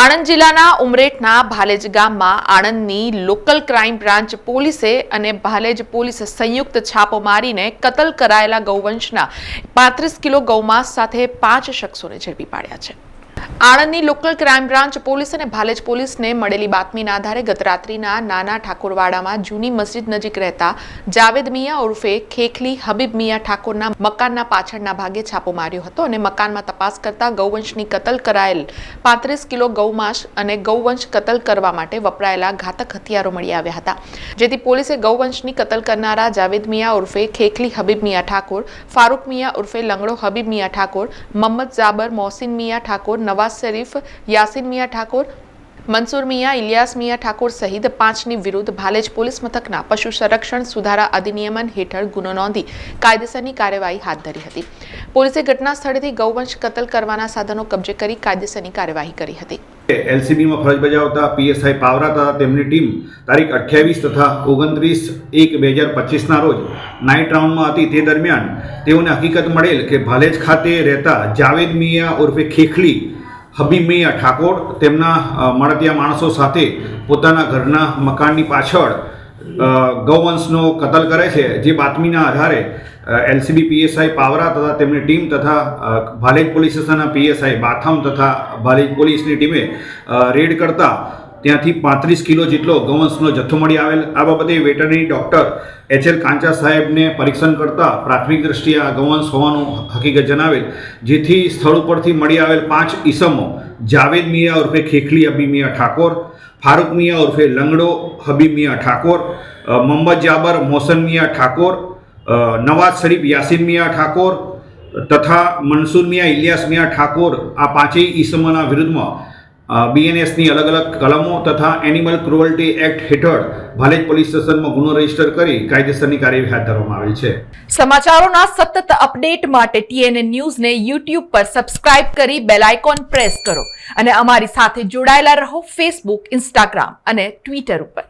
આણંદ જિલ્લાના ઉમરેઠના ભાલેજ ગામમાં આણંદની local crime branch પોલીસે અને ભાલેજ પોલીસ સંયુક્ત છાપો મારીને કતલ કરાયેલા ગૌવંશના 35 કિલો ગૌમાંસ સાથે 5 શખ્સોને ઝડપી પાડ્યા છે। આણંદની લોકલ ક્રાઇમ બ્રાન્ચ પોલીસ અને ભાલેજ પોલીસને મળેલી બાતમીના આધારે ગત રાત્રિના નાના ઠાકોરવાડામાં જૂની મસ્જિદ નજીક રહેતા જાવેદ મિયા ઉર્ફે ખેખલી હબીબ મિયા ઠાકોરના મકાનના પાછળના ભાગે છાપો માર્યો હતો અને મકાનમાં તપાસ કરતા ગૌવંશની કતલ કરાયેલ 35 કિલો ગૌમાંસ અને ગૌવંશ કતલ કરવા માટે વપરાયેલા ઘાતક હથિયારો મળી આવ્યા હતા, જેથી પોલીસે ગૌવંશની કતલ કરનારા જાવેદ મિયા ઉર્ફે ખેખલી હબીબ મિયા ઠાકોર, ફારૂક મિયા ઉર્ફે લંગડો હબીબ મિયા ઠાકોર, મોહમ્મદ જાબર મોહસિન મિયા ઠાકોર, નવાઝ શરીફ, યાસીન મિયા ઠાકોર, મંસૂર મિયા, ઇલિયાસ મિયા ઠાકોર સહિત 5ની વિરુદ્ધ ભાલેજ પોલીસ મથકના પશુ સંરક્ષણ સુધારા અધિનિયમ હેઠળ ગુનો નોંધી કાયદેસરની કાર્યવાહી હાથ ધરી હતી। પોલીસે ઘટના સ્થળેથી ગૌવંશ કતલ કરવાના સાધનો કબજે કરી કાયદેસરની કાર્યવાહી કરી હતી। એલસીબીમાં ફરજ બજાવતા પીએસઆઈ પાવરા તથા તેમની ટીમ તારીખ 28 તથા 29/1/2025ના રોજ નાઇટ રાઉન્ડમાં હતી। તે દરમિયાન તેઓને હકીકત મળેલ કે ભાલેજ ખાતે રહેતા જાવેદ મિયા ઉર્ફે ખેખલી હબીબ મિયા ઠાકોર તેમના મળતિયા માણસો સાથે પોતાના ઘરના મકાનની પાછળ ગૌવંશનો કતલ કરે છે। જે બાતમીના આધારે એલસીબી પીએસઆઈ પાવરા તથા તેમની ટીમ તથા ભાલેજ પોલીસ સ્ટેશનના પીએસઆઈ બાથમ તથા ભાલેજ પોલીસની ટીમે રેડ કરતા ત્યાંથી 35 કિલો જેટલો ગૌવંશનો જથ્થો મળી આવેલ। આ બાબતે વેટરનરી ડૉક્ટર HL કાંચા સાહેબને પરીક્ષણ કરતા પ્રાથમિક દ્રષ્ટિએ આ ગૌવંશ હોવાનું હકીકત જણાવેલ, જેથી સ્થળ ઉપરથી મળી આવેલ 5 ઈસમો જાવેદ મિયા ઉર્ફે ખેખલી હબીબ મિયા ઠાકોર, ફારૂક મિયા ઉર્ફે લંગડો હબીબ મિયા ઠાકોર, મોહમ્મદ જાબર મોહસિન મિયા ઠાકોર, નવાઝ શરીફ યાસીન મિયા ઠાકોર તથા મંસૂર મિયા ઇલિયાસ મિયા ઠાકોર આ 5 ઈસમોના વિરુદ્ધમાં BNSની અલગ અલગ કલમો તથા એનિમલ ક્રુઅલ્ટી એક્ટ હેઠળ ભાલેજ પોલીસ સ્ટેશનમાં ગુનો રજીસ્ટર કરી કાયદેસરની કાર્યવાહી હાથ ધરવામાં આવેલ છે। સમાચારોના સતત અપડેટ માટે TNN ન્યૂઝને YouTube પર સબસ્ક્રાઇબ કરી બેલ આઇકોન પ્રેસ કરો અને અમારી સાથે જોડાયેલા રહો Facebook, Instagram અને Twitter ઉપર।